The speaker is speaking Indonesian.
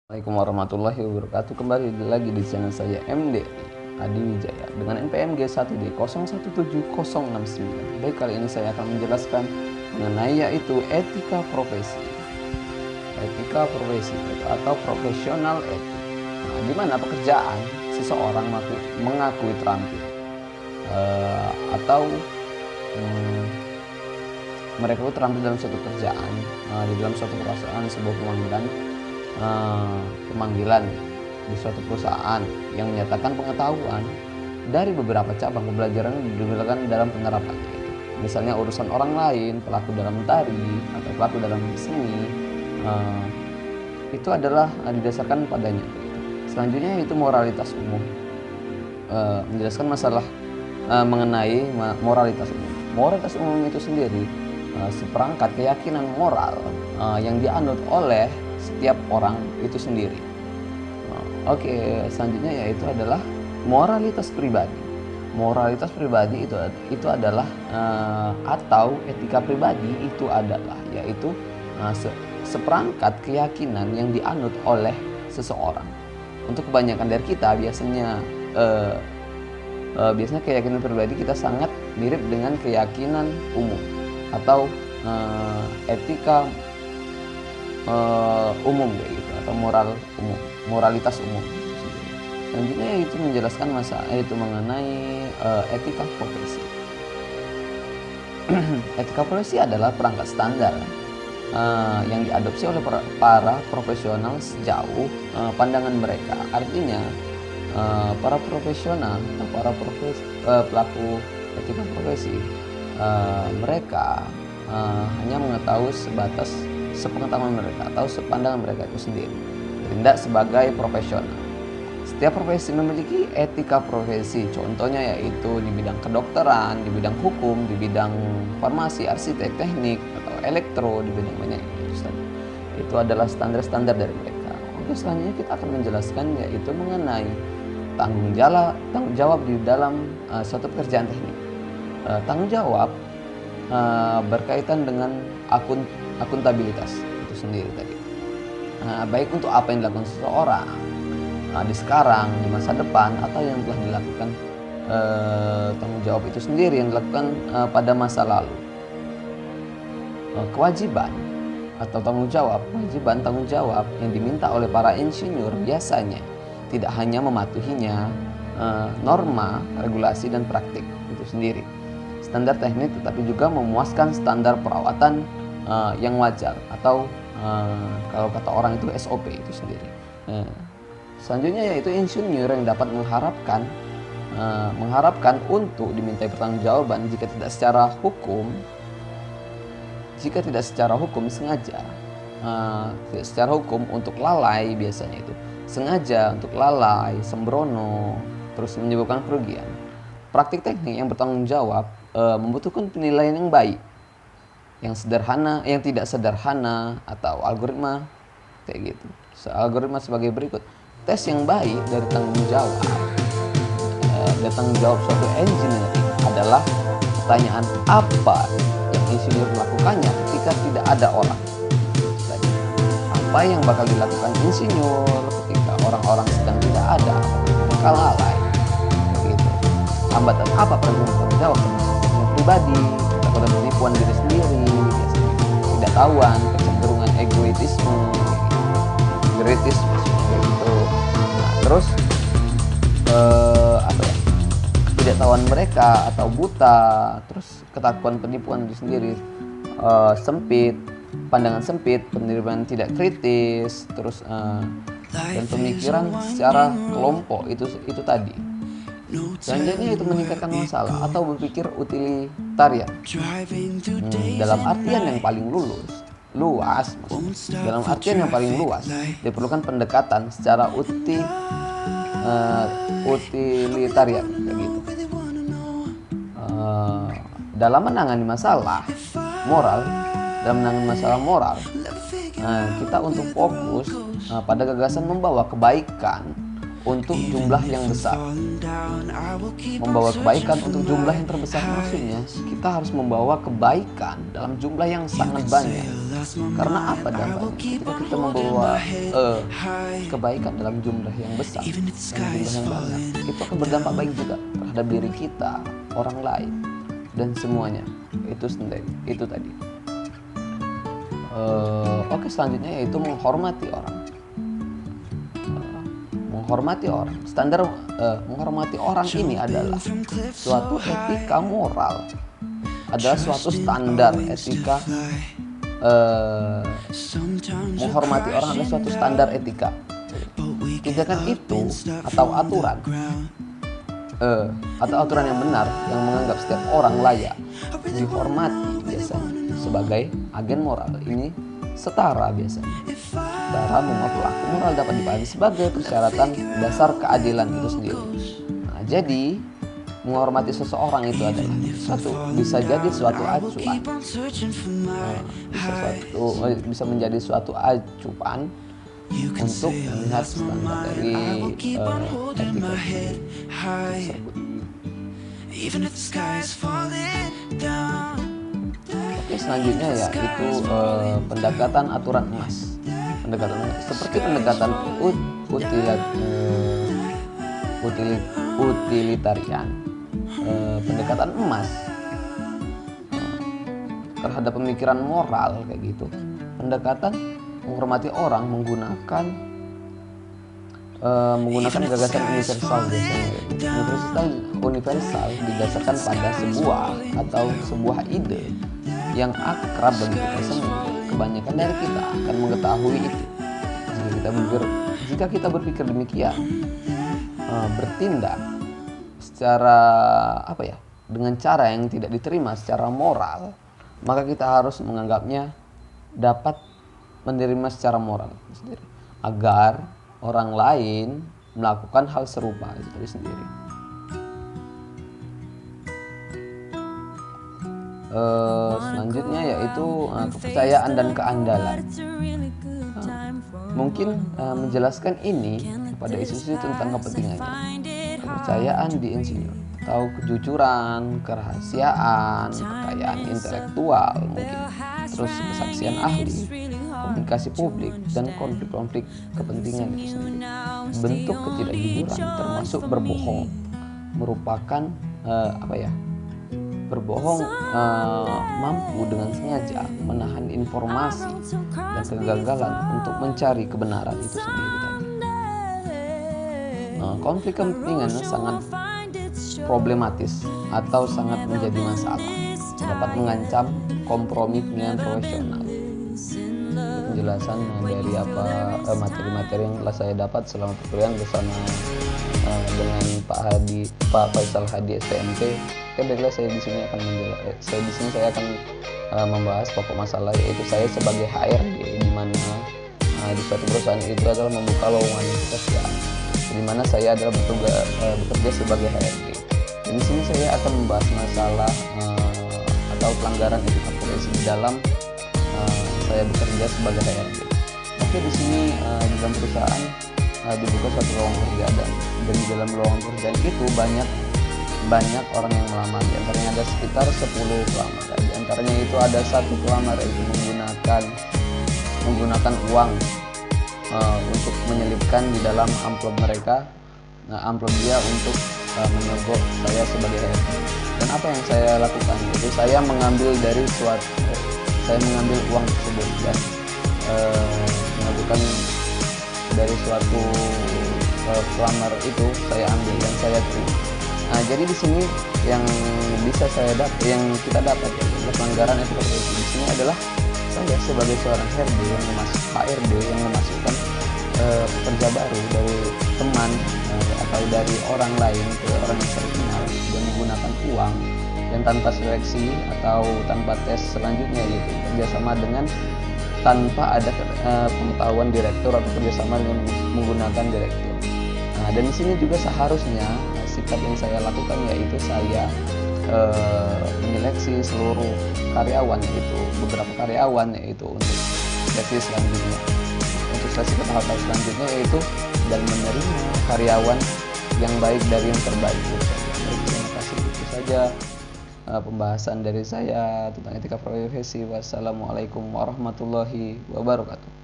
Assalamualaikum warahmatullahi wabarakatuh. Kembali lagi di channel saya MD Adi Wijaya dengan NPMG 1D017069. Baik, kali ini saya akan menjelaskan mengenai yaitu etika profesi. Etika profesi atau profesional etik. Nah, di mana pekerjaan seseorang mengakui terampil atau mereka itu terampil dalam suatu pekerjaan, di dalam suatu perusahaan, sebuah pemanggilan di suatu perusahaan yang menyatakan pengetahuan dari beberapa cabang pembelajaran yang digunakan dalam penerapannya, itu misalnya urusan orang lain, pelaku dalam tari atau pelaku dalam seni, itu adalah didasarkan padanya. Selanjutnya itu moralitas umum, menjelaskan masalah mengenai moralitas umum. Moralitas umum itu sendiri seperangkat keyakinan moral yang dianut oleh setiap orang itu sendiri. Oke, selanjutnya yaitu adalah moralitas pribadi. Moralitas pribadi itu adalah atau etika pribadi itu adalah yaitu seperangkat keyakinan yang dianut oleh seseorang. Untuk kebanyakan dari kita biasanya keyakinan pribadi kita sangat mirip dengan keyakinan umum atau etika umum kayak gitu, atau moralitas umum. Selanjutnya itu menjelaskan mengenai etika profesi. Etika profesi adalah perangkat standar yang diadopsi oleh para profesional sejauh pandangan mereka. Artinya para profesional atau para pelaku etika profesi mereka hanya mengetahui sebatas sepengetahuan mereka atau sepandangan mereka itu sendiri, bertindak sebagai profesional. Setiap profesi memiliki etika profesi, contohnya yaitu di bidang kedokteran, di bidang hukum, di bidang farmasi, arsitek, teknik, atau elektro, di bidang banyak itu adalah standar-standar dari mereka. Oke, selanjutnya kita akan menjelaskan yaitu mengenai tanggung jawab di dalam suatu pekerjaan teknik. Tanggung jawab berkaitan dengan akuntabilitas itu sendiri tadi. Baik untuk apa yang dilakukan seseorang di sekarang, di masa depan, atau yang telah dilakukan, tanggung jawab itu sendiri yang dilakukan pada masa lalu. Kewajiban atau tanggung jawab yang diminta oleh para insinyur biasanya tidak hanya mematuhinya norma, regulasi, dan praktik itu sendiri, standar teknik, tetapi juga memuaskan standar perawatan yang wajar atau kalau kata orang itu SOP itu sendiri. Selanjutnya yaitu insinyur yang dapat mengharapkan untuk dimintai pertanggungjawaban jika tidak secara hukum sengaja, tidak secara hukum untuk lalai, biasanya itu sengaja untuk lalai, sembrono, terus menyebabkan kerugian. Praktik teknik yang bertanggung jawab membutuhkan penilaian yang baik, yang sederhana, yang tidak sederhana, atau algoritma kayak gitu. Algoritma sebagai berikut: tes yang baik dari tanggung jawab suatu engineer adalah pertanyaan apa yang insinyur melakukannya ketika tidak ada orang. Jadi, apa yang bakal dilakukan insinyur ketika orang-orang sedang tidak ada, mereka lalai begitu. Hambatan apa tanggung jawab pribadi, ketakutan penipuan diri sendiri, tidak tahuan, kecenderungan egoisme, seperti itu. Nah, terus ketidaktahuan mereka atau buta, terus ketakutan penipuan diri sendiri, pandangan sempit, penerimaan tidak kritis, terus dan pemikiran secara kelompok itu tadi. Selanjutnya itu meningkatkan masalah atau berpikir utilitarian, dalam artian yang paling luas, diperlukan pendekatan secara utilitarian kayak gitu. Dalam menangani masalah moral, kita untuk fokus pada gagasan membawa kebaikan untuk jumlah yang besar. Membawa kebaikan untuk jumlah yang terbesar maksudnya kita harus membawa kebaikan dalam jumlah yang sangat banyak Karena apa dampaknya? Ketika kita membawa kebaikan dalam jumlah yang besar, dalam jumlah yang banyak, itu akan berdampak baik juga terhadap diri kita, orang lain, dan semuanya. Itu sendiri, itu tadi. Oke, selanjutnya yaitu menghormati orang. Menghormati orang. Standar menghormati orang ini adalah suatu etika moral, adalah suatu standar etika. Menghormati orang adalah suatu standar etika. Tindakan itu atau aturan yang benar yang menganggap setiap orang layak dihormati biasanya sebagai agen moral. Ini setara biasanya. Setara membuat pelaku moral dapat dipahami sebagai persyaratan dasar keadilan itu sendiri. Nah, jadi menghormati seseorang itu adalah bisa jadi suatu acuan, bisa menjadi suatu acuan untuk melihat standar dari etika tersebut. Oke, selanjutnya yaitu pendekatan aturan emas. Seperti pendekatan utilitarian, pendekatan emas terhadap pemikiran moral kayak gitu. Pendekatan menghormati orang menggunakan gagasan universal biasanya. Universal didasarkan pada sebuah ide yang akrab bagi kita semua. Kebanyakan dari kita akan mengetahui itu. Jika kita berpikir demikian, bertindak secara dengan cara yang tidak diterima secara moral, maka kita harus menganggapnya dapat menerima secara moral sendiri, agar orang lain melakukan hal serupa itu tadi sendiri. Selanjutnya yaitu kepercayaan dan keandalan. Mungkin menjelaskan ini pada isu-isu tentang kepentingannya. Kepercayaan di insinyur atau kejujuran, kerahasiaan, kekayaan intelektual mungkin, terus kesaksian ahli, komunikasi publik, dan konflik-konflik kepentingan itu sendiri. Bentuk ketidakjujuran termasuk berbohong merupakan berbohong mampu dengan sengaja menahan informasi dan kegagalan untuk mencari kebenaran itu sendiri tadi. Konflik kepentingan sangat problematis atau sangat menjadi masalah, dapat mengancam kompromi penilaian profesional. Penjelasan dari materi-materi yang telah saya dapat selama perkuliahan bersama dengan Pak Faisal Hadi STMP. Baiklah, saya di sini akan membahas pokok masalah, yaitu saya sebagai HRD, di mana di suatu perusahaan itu adalah membuka lowongan pekerjaan, di mana saya adalah bekerja sebagai HRD. Di sini saya akan membahas masalah atau pelanggaran etika profesi di dalam saya bekerja sebagai HRD. Oke, di sini di dalam perusahaan dibuka suatu lowongan kerja, dan di dalam lowongan pekerjaan itu banyak orang yang melamar. Di antaranya ada sekitar 10 pelamar. Di antaranya itu ada satu pelamar itu menggunakan uang untuk menyelipkan di dalam amplop mereka. Amplop dia untuk menyogok saya sebagai HRD. Dan apa yang saya lakukan itu saya mengambil uang tersebut dan melakukan dari suatu pelamar itu saya ambil dan saya terima. Nah, jadi di sini yang kita dapat pelanggaran etika profesi di sini adalah saya sebagai seorang HRD yang memasukkan pekerja baru dari teman atau dari orang lain ke orang yang saya kenal dan menggunakan uang dan tanpa seleksi atau tanpa tes selanjutnya, yaitu kerjasama dengan tanpa ada pengetahuan direktur atau kerjasama dengan menggunakan direktur. Nah, dan di sini juga seharusnya sikap yang saya lakukan yaitu saya menyeleksi seluruh karyawan, yaitu beberapa karyawan, yaitu untuk seleksi selanjutnya. Untuk seleksi ke tahap selanjutnya yaitu dan menerima karyawan yang baik dari yang terbaik. Baik, terima kasih, itu saja pembahasan dari saya tentang etika profesi. Wassalamualaikum warahmatullahi wabarakatuh.